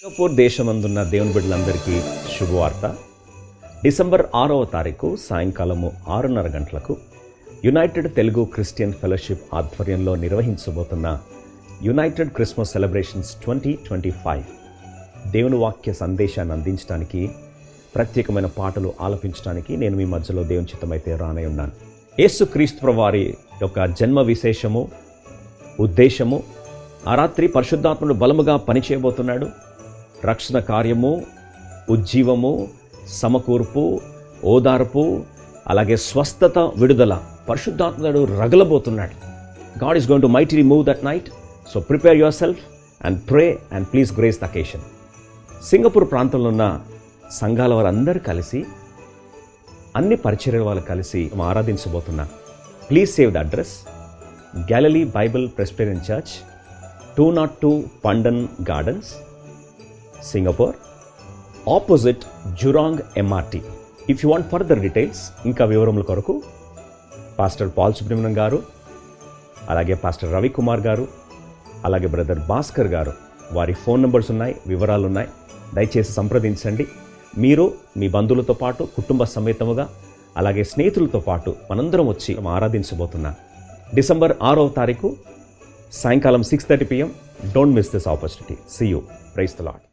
Singapore దేశమందున్న దేవుని బిడ్డలందరికీ శుభవార్త. డిసెంబర్ 6వ తారీఖు సాయంకాలము 6:30 గంటలకు యునైటెడ్ తెలుగు క్రిస్టియన్ ఫెలోషిప్ ఆధ్వర్యంలో నిర్వహించబోతున్న యునైటెడ్ క్రిస్మస్ సెలబ్రేషన్స్ 2025 దేవుని వాక్య సందేశాన్ని అందించడానికి, ప్రత్యేకమైన పాటలు ఆలపించడానికి నేను మీ మధ్యలో దేవుని చిత్తమైతే రానై ఉన్నాను. యేసుక్రీస్తు ప్రభువారి యొక్క జన్మ విశేషము, ఉద్దేశము, ఆ రాత్రి పరిశుద్ధాత్ముడు బలముగా పనిచేయబోతున్నాడు. రక్షణ కార్యము, ఉజ్జీవము, సమకూర్పు, ఓదార్పు, అలాగే స్వస్థత, విడుదల పరిశుద్ధాత్ముడు రగలబోతున్నాడు. God is going to mightily move that night. So prepare yourself and pray and please grace the occasion. Singapore ప్రాంతంలో ఉన్న సంఘాల వారందరూ కలిసి, అన్ని పరిచర్యల వాళ్ళు కలిసి ఆరాధించబోతున్నా. Please save the address: Galilee Bible Presbyterian church, 202 Pandan Gardens, Singapore, opposite Jurong MRT. If you want further details, ఇంకా వివరముల కొరకు పాస్టర్ పాల్ సుబ్రహ్మణ్యం గారు, అలాగే పాస్టర్ రవికుమార్ గారు, అలాగే బ్రదర్ భాస్కర్ గారు, వారి ఫోన్ నెంబర్స్ ఉన్నాయి, వివరాలు ఉన్నాయి. దయచేసి సంప్రదించండి. మీరు మీ బంధువులతో పాటు కుటుంబ సమేతముగా, అలాగే స్నేహితులతో పాటు మనందరం వచ్చి ఆరాధించబోతున్నాం. డిసెంబర్ 6వ తారీఖు సాయంకాలం 6:30 PM. Don't miss this opportunity. See you. Praise the Lord.